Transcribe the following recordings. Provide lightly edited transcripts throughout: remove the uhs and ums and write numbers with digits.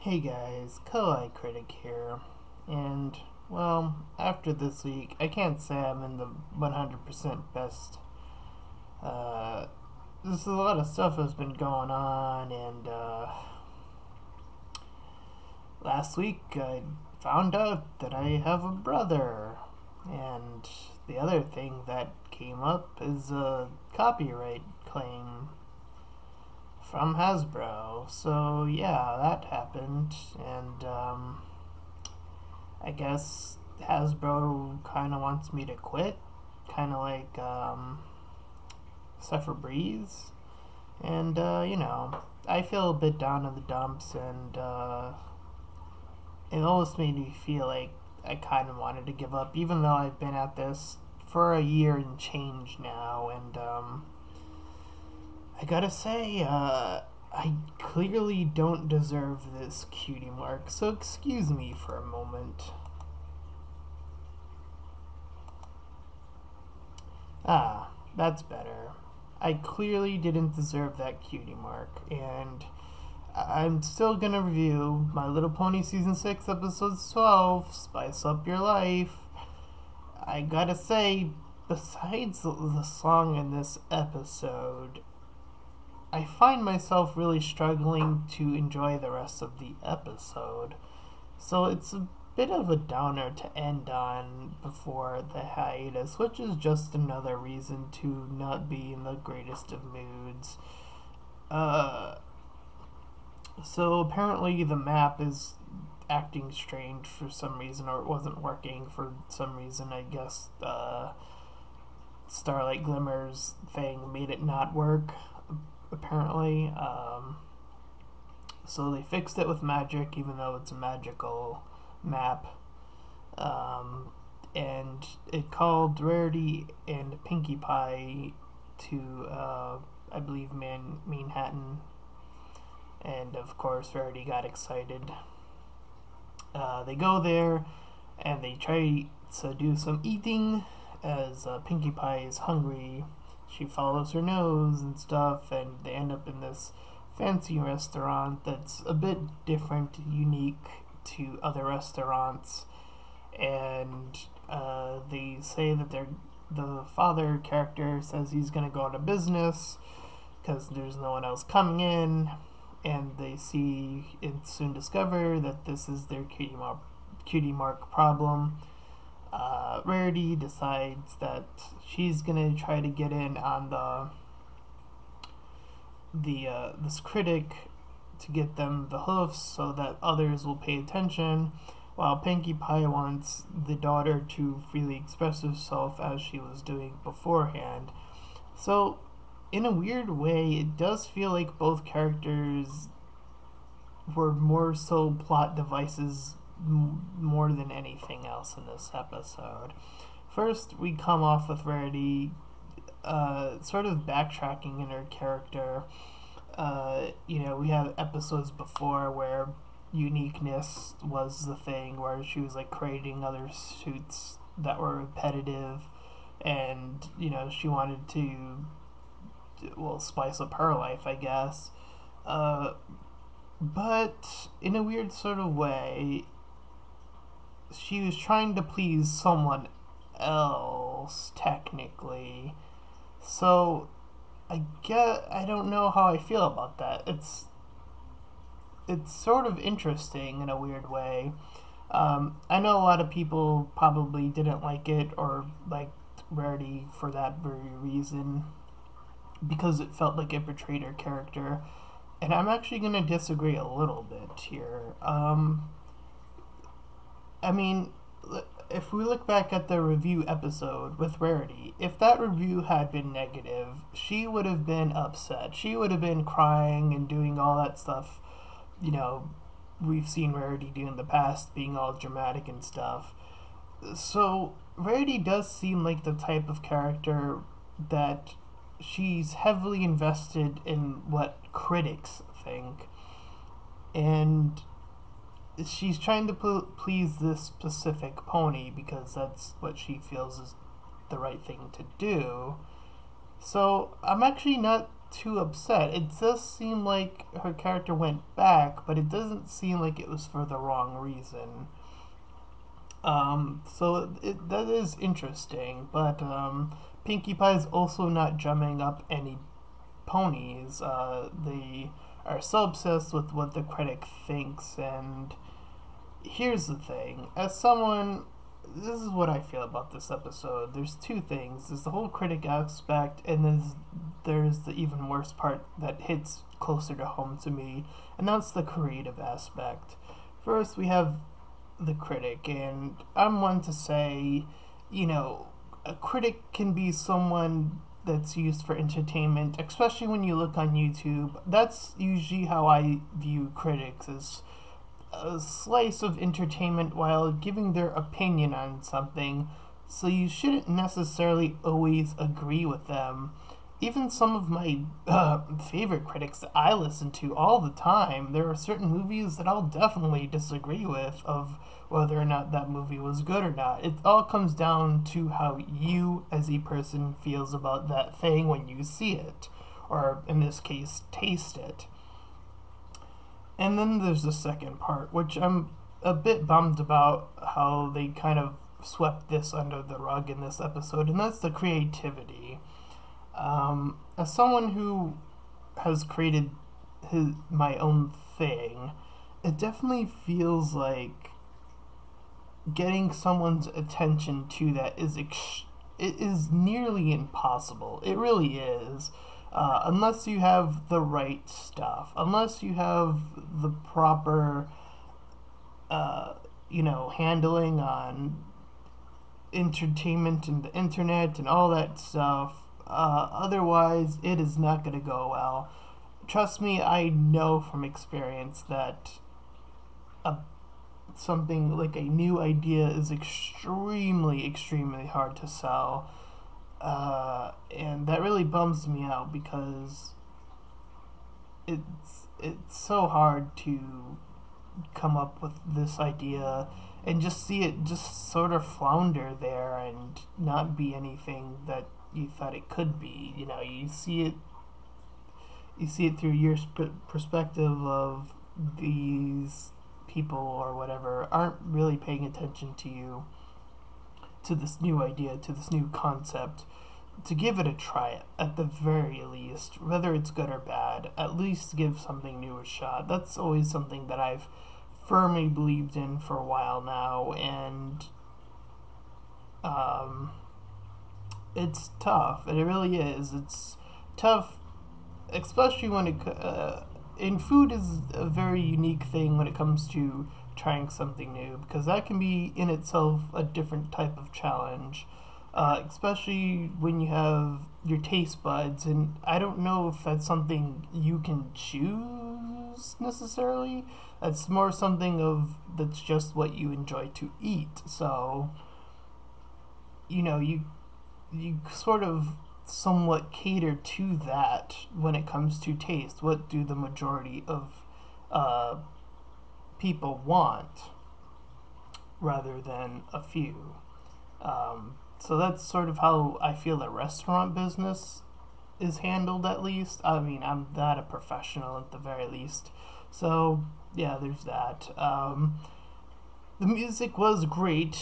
Hey guys, Kawaii Critic here, and well, after this week, I can't say I'm in the 100% best. Uh, there's a lot of stuff that's been going on, and last week I found out that I have a brother, and the other thing that came up is a copyright claim from Hasbro. So yeah, that happened, and I guess Hasbro kind of wants me to quit, kind of like Suffer Breeze. And, I feel a bit down in the dumps, and it almost made me feel like I kind of wanted to give up, even though I've been at this for a year and change now. And I gotta say, I clearly don't deserve this cutie mark, so excuse me for a moment. Ah, that's better. I clearly didn't deserve that cutie mark, and I'm still gonna review My Little Pony Season 6, Episode 12, Spice Up Your Life. I gotta say, besides the song in this episode, I find myself really struggling to enjoy the rest of the episode. So it's a bit of a downer to end on before the hiatus, which is just another reason to not be in the greatest of moods. Uh, so apparently the map is acting strange for some reason, or it wasn't working for some reason. I guess Starlight Glimmer's thing made it not work, apparently. So they fixed it with magic, even though it's a magical map. Um, and it called Rarity and Pinkie Pie to, I believe, Manhattan. And of course, Rarity got excited. They go there and they try to do some eating as Pinkie Pie is hungry. She follows her nose and stuff, and they end up in this fancy restaurant that's a bit different, unique to other restaurants. And they say that the father character says he's going to go out of business because there's no one else coming in, and they see and soon discover that this is their cutie mark problem. Rarity decides that she's gonna try to get in on the this critic to get them the hoofs so that others will pay attention, while Pinkie Pie wants the daughter to freely express herself as she was doing beforehand. So, in a weird way, it does feel like both characters were more so plot devices more than anything else in this episode. First, we come off with Rarity sort of backtracking in her character. We have episodes before where uniqueness was the thing, where she was like creating other suits that were repetitive, and she wanted to, well, spice up her life, I guess. Uh, but in a weird sort of way, she was trying to please someone else, technically. So I don't know how I feel about that. It's sort of interesting in a weird way. I know a lot of people probably didn't like it or liked Rarity for that very reason, because it felt like it betrayed her character. And I'm actually going to disagree a little bit here. I mean, if we look back at the review episode with Rarity, if that review had been negative, she would have been upset. She would have been crying and doing all that stuff, you know, we've seen Rarity do in the past, being all dramatic and stuff. So, Rarity does seem like the type of character that she's heavily invested in what critics think. And she's trying to please this specific pony because that's what she feels is the right thing to do. So I'm actually not too upset. It does seem like her character went back, but it doesn't seem like it was for the wrong reason. That is interesting, but Pinkie Pie is also not drumming up any ponies. They are so obsessed with what the critic thinks, and here's the thing. As someone, this is what I feel about this episode. There's two things. There's the whole critic aspect, and there's the even worse part that hits closer to home to me, and that's the creative aspect. First, we have the critic, and I'm one to say, you know, a critic can be someone that's used for entertainment, especially when you look on YouTube. That's usually how I view critics, as a slice of entertainment while giving their opinion on something, so you shouldn't necessarily always agree with them. Even some of my favorite critics that I listen to all the time, there are certain movies that I'll definitely disagree with of whether or not that movie was good or not. It all comes down to how you as a person feels about that thing when you see it, or in this case, taste it. And then there's the second part, which I'm a bit bummed about how they kind of swept this under the rug in this episode, and that's the creativity. As someone who has created my own thing, it definitely feels like getting someone's attention to that it is nearly impossible. It really is. Unless you have the right stuff, unless you have the proper, uh, handling on entertainment and the internet and all that stuff. Otherwise, it is not going to go well. Trust me, I know from experience that a, something like a new idea is extremely, extremely hard to sell. And that really bums me out because it's so hard to come up with this idea and just see it just sort of flounder there and not be anything that you thought it could be. You see it through your perspective of these people or whatever aren't really paying attention to you, to this new idea, to this new concept, to give it a try at the very least, whether it's good or bad. At least give something new a shot. That's always something that I've firmly believed in for a while now, and um, it's tough. It really is. It's tough, especially when and food is a very unique thing when it comes to trying something new, because that can be in itself a different type of challenge, especially when you have your taste buds, and I don't know if that's something you can choose necessarily. That's more something of that's just what you enjoy to eat. So you sort of somewhat cater to that when it comes to taste. What do the majority of uh, people want rather than a few? So that's sort of how I feel the restaurant business is handled, at least. I mean, I'm not a professional at the very least. So, yeah, there's that. The music was great,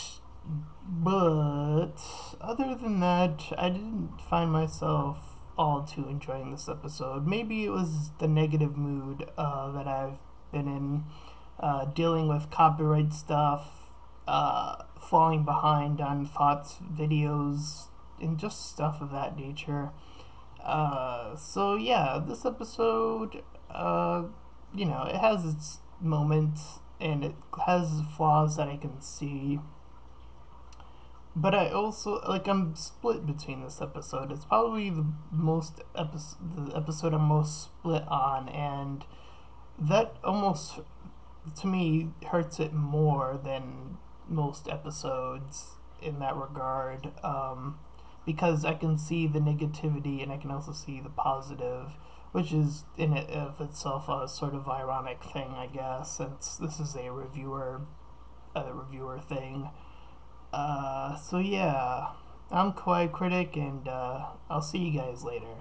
but other than that, I didn't find myself all too enjoying this episode. Maybe it was the negative mood that I've been in, dealing with copyright stuff, falling behind on thoughts, videos, and just stuff of that nature. So yeah, this episode, it has its moments and it has flaws that I can see. But I also I'm split between this episode. It's probably the episode I'm most split on, and that almost to me hurts it more than most episodes in that regard. Because I can see the negativity and I can also see the positive, which is in it of itself a sort of ironic thing, I guess, since this is a reviewer thing. So yeah, I'm Kawaii Critic, and I'll see you guys later.